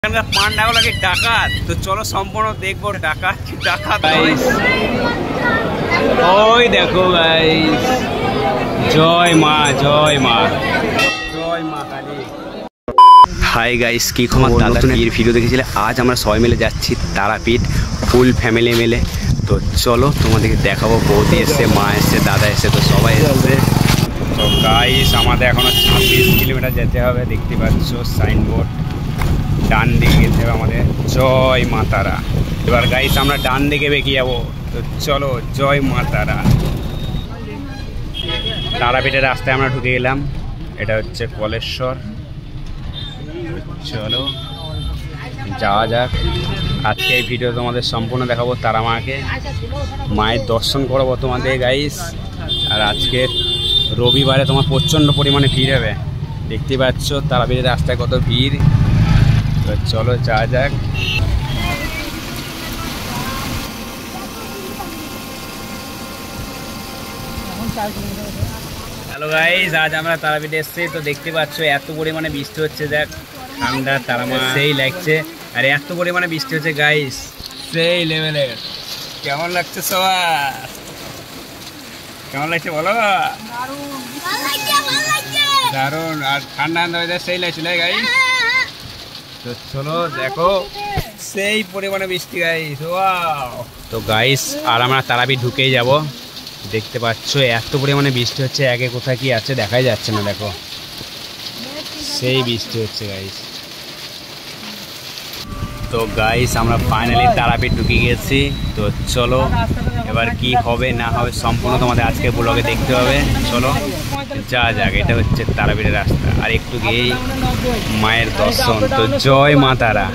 পান্ডাগুলো কি ডাকাত? তো চলো সম্পূর্ণ দেখবো ডাকাত কি ডাকাত। ওই দেখো গাইস, জয় মা জয় মা জয় মা কালী। হাই গাইস, কি খবর? নতুন ভিডিও দেখেছিলে। আজ আমরা সবাই মিলে যাচ্ছি তারাপীঠ, ফুল ফ্যামিলি মিলে। তো চলো তোমাদেরকে দেখাবো। বৌদি এসছে, মা এসছে, দাদা এসছে, তো সবাই এসছে। তো গাইস আমাদের এখনো 26 কিলোমিটার যেতে হবে। দেখতে পাচ্ছ সাইনবোর্ড, ডান দিকে যেতে হবে আমাদের। জয় মা তারা। এবার গাইস আমরা ডান দিকে বেঁকে যাবো। তো চলো, জয় মা তারা। তারাপীঠের রাস্তায় আমরা ঢুকে গেলাম। এটা হচ্ছে কলেশ্বর। চলো যাওয়া যাক। আজকে এই ভিডিও তোমাদের সম্পূর্ণ দেখাবো তারা মাকে, মায়ের দর্শন করবো তোমাদের গাইস। আর আজকে রবিবারে তোমার প্রচণ্ড পরিমাণে ভিড় হবে। দেখতে পাচ্ছ তারাপীঠের রাস্তায় কত ভিড়। তো চলো যাওয়া যাক। হ্যালো গাইস, আজ আমরা তারাপীঠে এসেছি। তো দেখতে পাচ্ছ এত পরিমাণে বৃষ্টি হচ্ছে। দেখ ঠান্ডা, তারা মা সেই লাগছে। আর এত পরিমাণে বৃষ্টি হচ্ছে গাইস, সেই লেভেলের। কেমন লাগছে সবার? কেমন লাগছে বলো? দারুণ। আর ঠান্ডা ঠান্ডা হয়ে যায়, সেই লাগছিল গাইস। তো চলো দেখো, সেই পরিমাণে বৃষ্টি গাইস। ওয়াও। তো গাইস আর আমরা তারাপীঠ ঢুকেই যাব। দেখতে পাচ্ছ এত পরিমাণে বৃষ্টি হচ্ছে, আগে কোথায় কি আছে দেখাই যাচ্ছে না। দেখো সেই বৃষ্টি হচ্ছে গাইস। তো গাইস আমরা ফাইনালি তারাপীঠ ঢুকে গেছি। তো চলো এবার কি হবে না হবে সম্পূর্ণ তোমাদের আজকে ব্লগে দেখতে হবে। চলো যা যাক। এটা হচ্ছে তারাপীঠের রাস্তা, আর একটু গিয়েই মায়ের দর্শন। তো জয় মা তারা।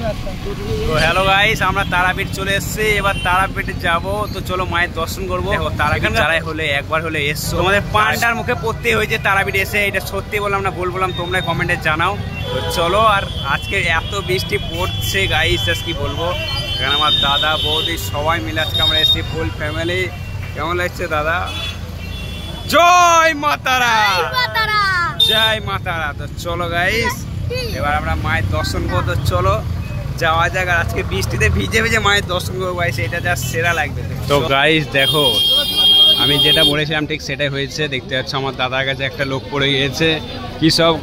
তো হ্যালো গাইস, আমরা তারাপীঠ চলে এসেছি। এবার তারাপীঠে যাব। তো চলো মায়ের দর্শন করবো। তারাপীঠ যারাই হলে একবার হলে এসছো, তোমাদের পান্ডার মুখে পড়তে হয়েছে তারাপীঠ এসে। এটা সত্যি বললাম না ভুল বললাম, তোমরা কমেন্টে জানাও। তো চলো। আর আজকে এত বৃষ্টি পড়ছে গাইস, কি বলবো। এখানে আমার দাদা বৌদি সবাই মিলে আজকে আমরা এসেছি, ফুল ফ্যামিলি। কেমন লাগছে দাদা? জয় মা তারা, জয় মা তারা। তো চলো গাইস এবার আমরা মায়ের দর্শন করবো। তো চলো যাওয়া যাক। আর আজকে বৃষ্টিতে ভিজে ভিজে মায়ের দর্শন করবো গাইস, এটা যা সেরা লাগবে। তো গাইস দেখো, আমি যেটা বলেছিলাম ঠিক সেটাই হয়েছে। দেখতে পাচ্ছ আমার দাদার কাছে একটা লোক পড়ে গিয়েছে, কি সব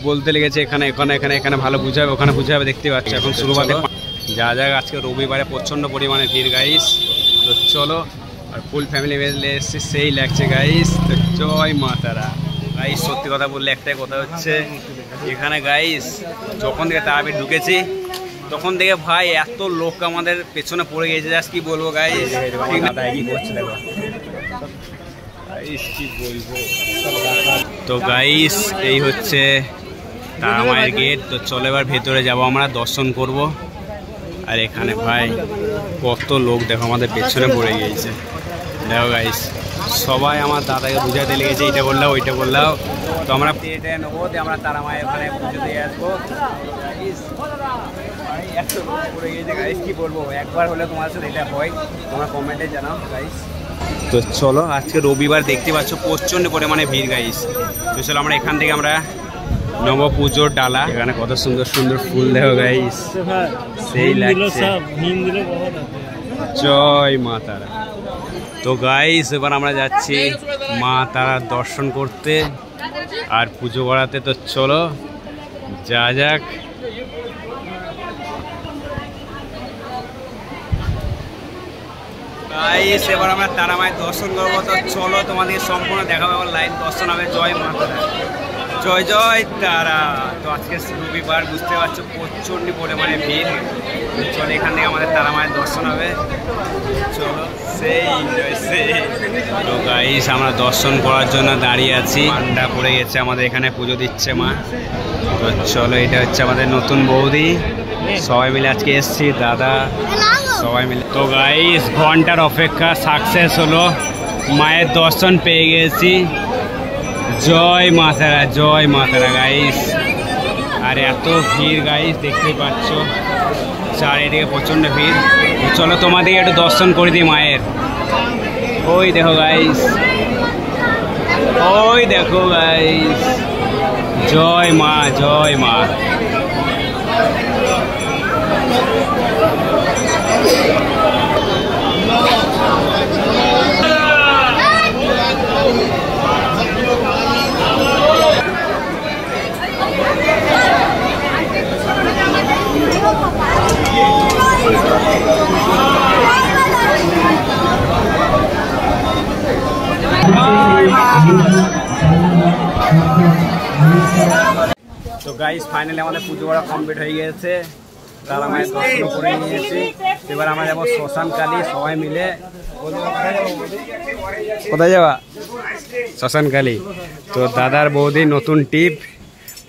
বলতে লেগেছে। এখানে এখানে এখানে এখানে ভালো বুঝাবে, ওখানে বুঝাবে। দেখতে পাচ্ছ এখন শুরুবাতে যা যাক। আজকে রবিবারে প্রচণ্ড পরিমাণে ভিড় গাইস। তো চলো। আর ফুল ফ্যামিলি মিলে এসেছি, সেই লাগছে গাইস। তো জয় মা তারা। গাইস সত্যি কথা বললে একটাই কথা হচ্ছে, এখানে গাইস যখন থেকে তারাপীঠ ঢুকেছি তখন থেকে ভাই এত লোক আমাদের পেছনে পড়ে গিয়েছে, জাস্ট কি বলবো গাইস। দাদা কি করছে দেখো, কি বলবো। তো গাইস এই হচ্ছে তারা মায়ের গেট। তো চলো এবার ভেতরে যাবো, আমরা দর্শন করব। আর এখানে ভাই কত লোক দেখো আমাদের পেছনে পড়ে গিয়েছে। দেখো গাইস সবাই আমার দাদাকে বুঝাতে লেগেছে, এইটা বললাম ওইটা বললাম। তো আমরা এটা নেবো, আমরা তারা মায়ের ওখানে পুজো দিয়ে আসবো। এত লোক পড়ে গিয়েছে গাইস, কি বলবো। একবার হলে তোমার সাথে এটা হয়, তোমরা কমেন্টে জানাও গাইস। তো চলো আজকে রবিবার, দেখতে পাচ্ছ প্রচণ্ড পরিমাণে ভিড় গাইস। তো চলো আমরা এখান থেকে আমরা নব পুজোর ডালা, এখানে কত সুন্দর সুন্দর ফুল দেখো গাইস, সেই লাগছে। জয় মা তারা। তো গাইস এবার আমরা যাচ্ছি মা তারার দর্শন করতে আর পুজো করাতে। তো চলো যা যাক। গাইস এবার আমরা তারা মায়ের দর্শন করবো। তো চলো তোমাদের সম্পূর্ণ দেখাবো, আমার লাইভ দর্শন হবে। জয় মা তারা, জয় জয় তারা। তো আজকে রবিবার, বুঝতে পারছো প্রচণ্ড পরিমাণে ভিড়। চলো এখান থেকে আমাদের তারা মায়ের দর্শন হবে। চলো সেই সেই। তো গাইস আমরা দর্শন করার জন্য দাঁড়িয়ে আছি। পান্ডা পড়ে গেছে আমাদের এখানে, পুজো দিচ্ছে মা। তো চলো এটা হচ্ছে আমাদের নতুন বৌদি, সবাই মিলে আজকে এসছি, দাদা সবাই মিলে। তো গাইস ঘন্টার অপেক্ষা সাকসেস হলো, মায়ের দর্শন পেয়ে গেছি। জয় মা তারা, জয় মা তারা গাইস। আর এত ভিড় গাইস, দেখতেই পাচ্ছ চারিদিকে প্রচণ্ড ভিড়। চলো তোমাদেরকে একটু দর্শন করে দিই মায়ের। ওই দেখো গাইস, ওই দেখো গাইস। জয় মা, জয় মা। তো গাইস ফাইনালি আমাদের পুজো করা কমপ্লিট হয়ে গেছে, তারা মায়ের দর্শন করে নিয়েছি। এবার আমরা যাবো শ্মশান কালী সবাই মিলে। কোথায় যাবা? শ্মশান কালী। তো দাদার বৌদি নতুন টিপ,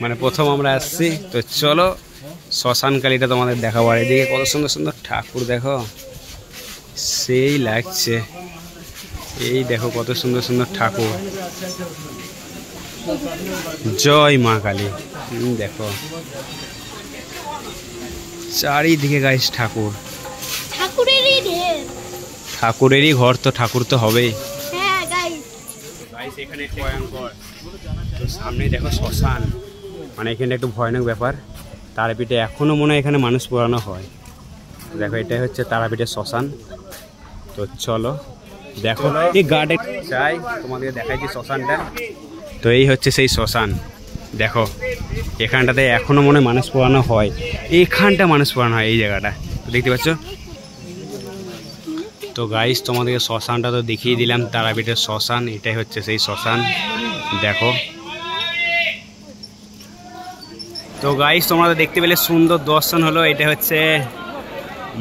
মানে প্রথম আমরা আসছি। তো চলো শ্মশান কালীটা তোমাদের দেখাবো। আর এদিকে কত সুন্দর সুন্দর ঠাকুর দেখো, সেই লাগছে। এই দেখো কত সুন্দর সুন্দর ঠাকুর। জয় মা কালী। দেখো চারিদিকে গাইস ঠাকুর, ঠাকুরেরই ঘর, তো ঠাকুর তো হবেই। এখানে ভয়ঙ্কর, তো সামনে দেখো শ্মশান, মানে এখানে একটু ভয়ানক ব্যাপার। তারাপীঠে এখনো মনে হয় এখানে মানুষ পোড়ানো হয়। দেখো এটাই হচ্ছে তারাপীঠের শ্মশান। তো চলো দেখো, এই গার্ডে চাই তোমাদের দেখাইছি শ্মশানটা। তো এই হচ্ছে সেই শ্মশান। দেখো এখানটাতে এখনো মনে মানুষ পোড়ানো হয়, এইখানটা মানুষ পোড়ানো হয়, এই জায়গাটা দেখতে পাচ্ছ। তো গাইস তোমাদেরকে শ্মশানটা তো দেখিয়ে দিলাম, তারাপীঠের শ্মশান, এটাই হচ্ছে সেই শ্মশান। দেখো তো গাইস তোমরা তো দেখতে পেলে সুন্দর দর্শন হলো। এটা হচ্ছে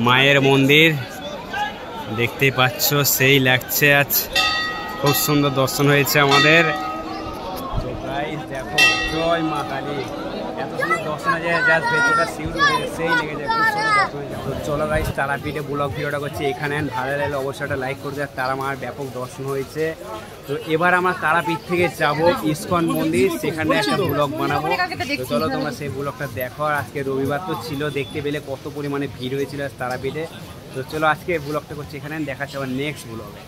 মায়ের মন্দির, দেখতেই পাচ্ছ, সেই লাগছে। আজ খুব সুন্দর দর্শন হয়েছে আমাদের। তো গাইস দেখো জয় মা কালী, এত সুন্দর দর্শন হয়ে যায়, জাস্ট ভেতরটা শিউরে সেই লেগে যায়, খুব সুন্দর দর্শন হয়ে যায়। তো চলো গাইস তারাপীঠে ব্লগ ভিডিওটা করছি এখানে, ভালো লাগলে অবশ্যই একটা লাইক করে দেয়। তারা মার ব্যাপক দর্শন হয়েছে। তো এবার আমরা তারাপীঠ থেকে যাব ইস্কন মন্দির, সেখানে একটা ব্লগ বানাবো। তো চলো তোমরা সেই ব্লগটা দেখো। আর আজকে রবিবার তো ছিল, দেখতে পেলে কত পরিমাণে ভিড় হয়েছিল তারাপীঠে। তো চলো আজকে ব্লগটা করছি এখানে, দেখাচ্ছি আবার নেক্সট ব্লগে।